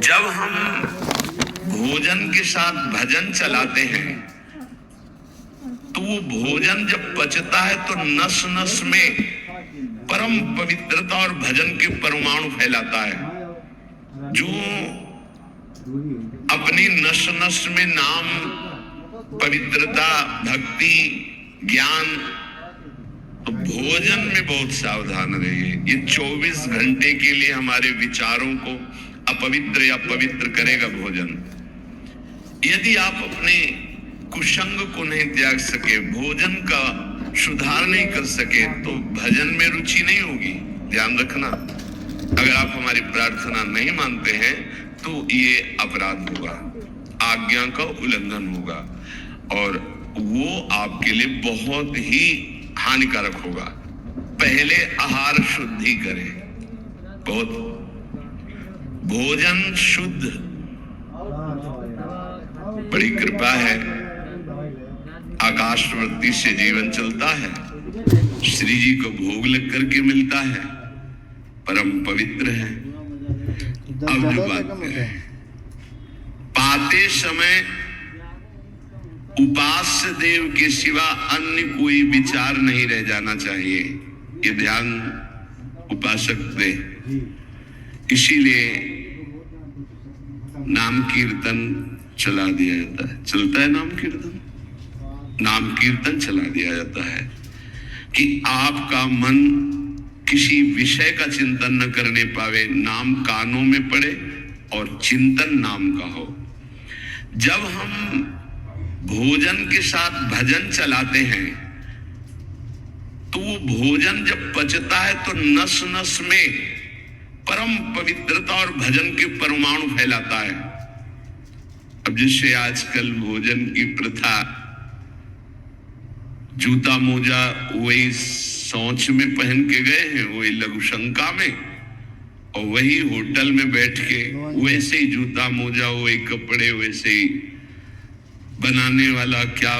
जब हम भोजन के साथ भजन चलाते हैं तो वो भोजन जब पचता है तो नस नस में परम पवित्रता और भजन के परमाणु फैलाता है। जो अपनी नस नस में नाम, पवित्रता, भक्ति, ज्ञान, तो भोजन में बहुत सावधान रहिए। ये 24 घंटे के लिए हमारे विचारों को अपवित्र या पवित्र करेगा भोजन। यदि आप अपने कुसंग को नहीं त्याग सके, भोजन का सुधार नहीं कर सके, तो भजन में रुचि नहीं होगी। ध्यान रखना, अगर आप हमारी प्रार्थना नहीं मानते हैं तो ये अपराध होगा, आज्ञा का उल्लंघन होगा और वो आपके लिए बहुत ही हानिकारक होगा। पहले आहार शुद्धि करें, बहुत भोजन शुद्ध, बड़ी कृपा है। आकाशवर्ती से जीवन चलता है, श्री जी को भोग लग करके मिलता है, परम पवित्र है। अब जो बात करें, पाते समय उपास्य देव के सिवा अन्य कोई विचार नहीं रह जाना चाहिए। ये ध्यान उपासक दे। इसीलिए नाम कीर्तन चला दिया जाता है। चलता है नाम कीर्तन, नाम कीर्तन चला दिया जाता है कि आपका मन किसी विषय का चिंतन न करने पावे, नाम कानों में पड़े और चिंतन नाम का हो। जब हम भोजन के साथ भजन चलाते हैं तो वो भोजन जब पचता है तो नस नस में परम पवित्रता और भजन के परमाणु फैलाता है। अब जैसे आजकल भोजन की प्रथा, जूता मोजा वही शौच में पहन के गए हैं, वही लघुशंका में, और वही होटल में बैठ के वैसे ही जूता मोजा, वही कपड़े, वैसे ही बनाने वाला क्या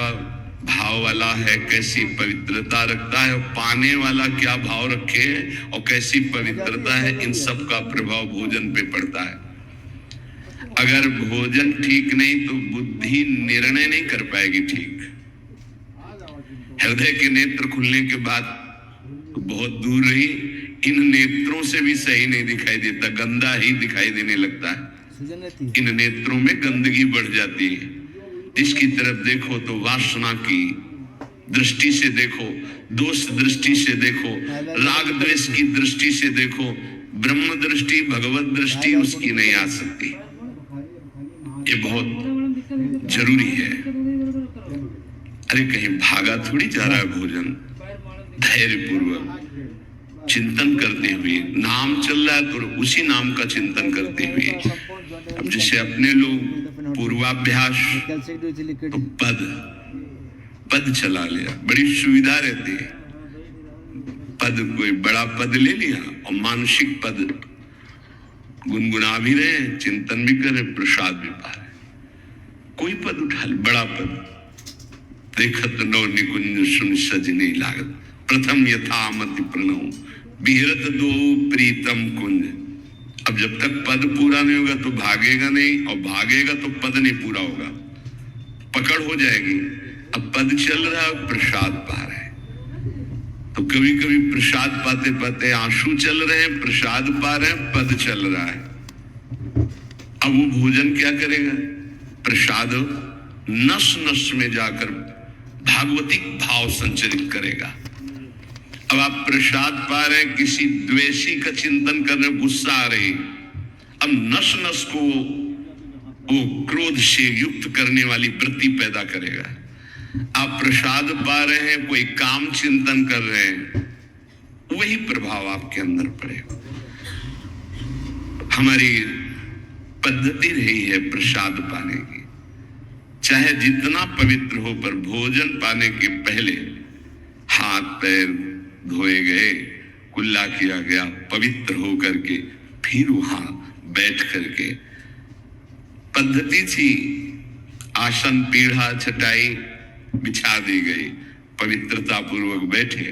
भाव वाला है, कैसी पवित्रता रखता है, और पाने वाला क्या भाव रखे है और कैसी पवित्रता है, इन सब का प्रभाव भोजन पे पड़ता है। अगर भोजन ठीक नहीं तो बुद्धि निर्णय नहीं कर पाएगी ठीक। हृदय के नेत्र खुलने के बाद तो बहुत दूर रही, इन नेत्रों से भी सही नहीं दिखाई देता, गंदा ही दिखाई देने लगता है। इन नेत्रों में गंदगी बढ़ जाती है। जिसकी तरफ देखो तो वासना की दृष्टि से देखो, दोष दृष्टि से देखो, राग द्वेष की दृष्टि से देखो, ब्रह्म दृष्टि, भगवत दृष्टि उसकी नहीं आ सकती। ये बहुत जरूरी है। अरे कहीं भागा थोड़ी जा रहा है भोजन। धैर्य पूर्वक चिंतन करते हुए, नाम चल रहा है तो उसी नाम का चिंतन करते हुए। अब जैसे अपने लोग पूर्वाभ्यास तो पद चला लिया, बड़ी सुविधा रहती है। पद, कोई बड़ा पद ले लिया और मानसिक पद गुनगुना भी रहे, चिंतन भी कर रहे, प्रसाद भी पा रहे। कोई पद उठा ले, बड़ा पद, देखत नौ निकुंज सुन सजनी लागत, प्रथम यथामति प्रणव विहरत दो प्रीतम कुंज। अब जब तक पद पूरा नहीं होगा तो भागेगा नहीं, और भागेगा तो पद नहीं पूरा होगा, पकड़ हो जाएगी। अब पद चल रहा है, प्रसाद पा रहे हैं, तो कभी कभी प्रसाद पाते पाते आंसू चल रहे हैं, प्रसाद पा रहे हैं, पद चल रहा है। अब वो भोजन क्या करेगा? प्रसाद नस नस में जाकर भागवतिक भाव संचरित करेगा। अब आप प्रसाद पा रहे हैं, किसी द्वेषी का चिंतन कर रहे, गुस्सा आ रही, अब नस नस को वो क्रोध से युक्त करने वाली वृत्ति पैदा करेगा। आप प्रसाद पा रहे हैं, कोई काम चिंतन कर रहे हैं, वही प्रभाव आपके अंदर पड़ेगा। हमारी पद्धति रही है प्रसाद पाने की, चाहे जितना पवित्र हो, पर भोजन पाने के पहले हाथ पैर धोए गए, कुल्ला किया गया, पवित्र हो करके फिर वहां बैठ करके। पद्धति थी, आसन, पीढ़ा, चटाई बिछा दी गई, पवित्रता पूर्वक बैठे,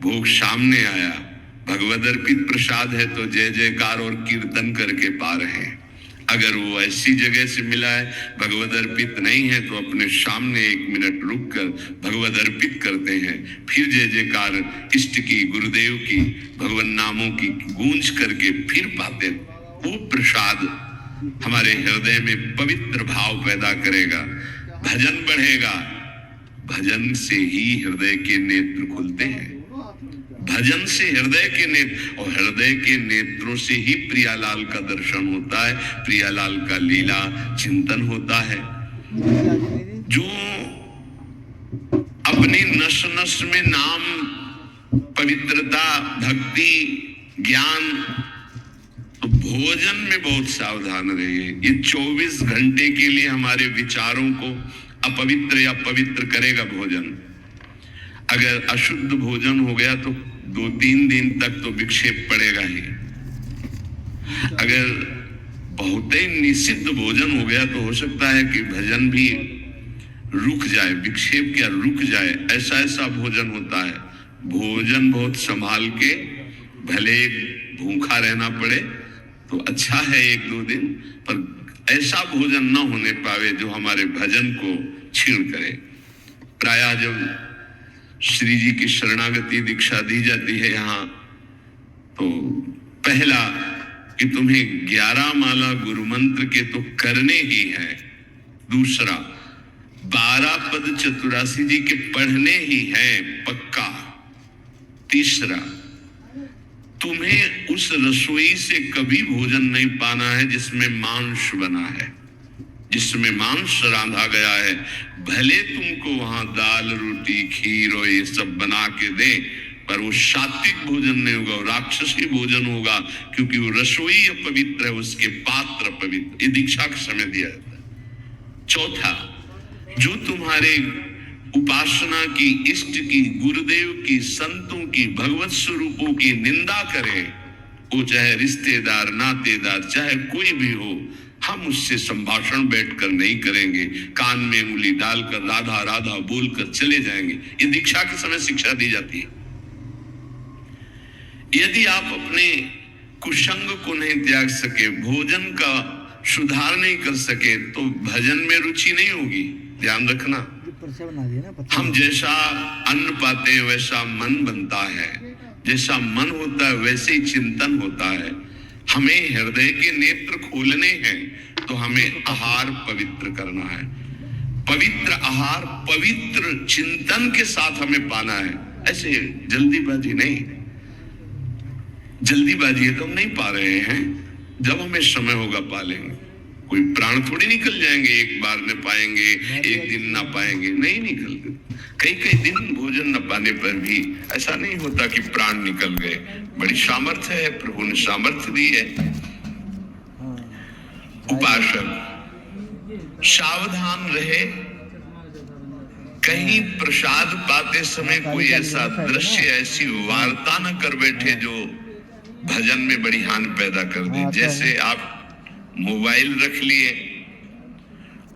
भोग सामने आया, भगवद अर्पित प्रसाद है तो जय जयकार और कीर्तन करके पा रहे हैं। अगर वो ऐसी जगह से मिला है भगवद अर्पित नहीं है तो अपने सामने 1 मिनट रुक कर भगवद अर्पित करते हैं, फिर जय जयकार इष्ट की, गुरुदेव की, भगवान नामों की गूंज करके फिर पाते। वो प्रसाद हमारे हृदय में पवित्र भाव पैदा करेगा, भजन बढ़ेगा। भजन से ही हृदय के नेत्र खुलते हैं, भजन से हृदय के नेत्र, और हृदय के नेत्रों से ही प्रियालाल का दर्शन होता है, प्रियालाल का लीला चिंतन होता है। जो अपनी नस नस में नाम, पवित्रता, भक्ति, ज्ञान, तो भोजन में बहुत सावधान रहिए। ये 24 घंटे के लिए हमारे विचारों को अपवित्र या पवित्र करेगा भोजन। अगर अशुद्ध भोजन हो गया तो 2-3 दिन तक तो विक्षेप पड़ेगा ही। अगर बहुत ही निषिद्ध भोजन हो गया तो हो सकता है कि भजन भी रुक जाए, विक्षेप क्या रुक जाए, ऐसा भोजन होता है। भोजन बहुत संभाल के, भले भूखा रहना पड़े तो अच्छा है 1-2 दिन, पर ऐसा भोजन न होने पावे जो हमारे भजन को छीण करे। प्रायः जब श्री जी की शरणागति दीक्षा दी जाती है यहाँ, तो पहला कि तुम्हें 11 माला गुरु मंत्र के तो करने ही है, दूसरा 12 पद चतुरासी जी के पढ़ने ही है पक्का, तीसरा तुम्हें उस रसोई से कभी भोजन नहीं पाना है जिसमें मांस बना है, जिसमें मांस रांधा गया है। भले तुमको वहां दाल, रोटी, खीर और ये सब बना के दे, पर वो सात्विक भोजन नहीं होगा, वो राक्षसी भोजन होगा, क्योंकि वो रसोई अपवित्र है, उसके पात्र पवित्र। ये दीक्षा के समय दिया जाता है। चौथा, जो तुम्हारे उपासना की, इष्ट की, गुरुदेव की, संतों की, भगवत स्वरूपों की निंदा करे, वो चाहे रिश्तेदार, नातेदार, चाहे कोई भी हो, हम उससे संभाषण बैठकर नहीं करेंगे, कान में उंगली डालकर राधा राधा बोलकर चले जाएंगे। ये दीक्षा के समय शिक्षा दी जाती है। यदि आप अपने कुसंग को नहीं त्याग सके, भोजन का सुधार नहीं कर सके, तो भजन में रुचि नहीं होगी। ध्यान रखना, हम जैसा अन्न पाते हैं वैसा मन बनता है, जैसा मन होता है वैसे ही चिंतन होता है। हमें हृदय के नेत्र खोलने हैं तो हमें आहार पवित्र करना है। पवित्र आहार पवित्र चिंतन के साथ हमें पाना है, ऐसे जल्दीबाजी नहीं। जल्दीबाजी है तो हम नहीं पा रहे हैं, जब हमें समय होगा पा लेंगे। कोई प्राण थोड़ी निकल जाएंगे, एक बार न पाएंगे, एक दिन ना पाएंगे, नहीं निकलते। कई दिन भोजन न पाने पर भी ऐसा नहीं होता कि प्राण निकल गए। बड़ी सामर्थ्य है, प्रभु ने सामर्थ्य दी है। उपासक सावधान रहे, कहीं प्रसाद पाते समय कोई ऐसा दृश्य, ऐसी वार्ता न कर बैठे जो भजन में बड़ी हानि पैदा कर दे। जैसे आप मोबाइल रख लिए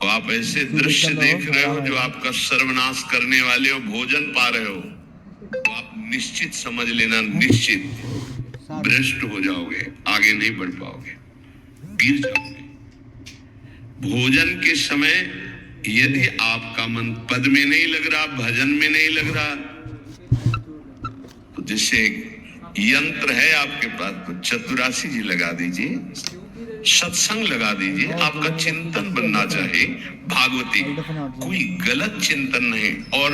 और आप ऐसे दृश्य देख रहे हो जो आपका सर्वनाश करने वाले हो, भोजन पा रहे हो, तो आप निश्चित समझ लेना, निश्चित भ्रष्ट हो जाओगे, आगे नहीं बढ़ पाओगे, गिर जाओगे। भोजन के समय यदि आपका मन पद में नहीं लग रहा, भजन में नहीं लग रहा, तो जैसे यंत्र है आपके पास, तो चतुरासी जी लगा दीजिए, सत्संग लगा दीजिए। आपका चिंतन बनना चाहिए भागवती, कोई गलत चिंतन नहीं। और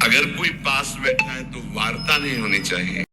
अगर कोई पास बैठा है तो वार्ता नहीं होनी चाहिए।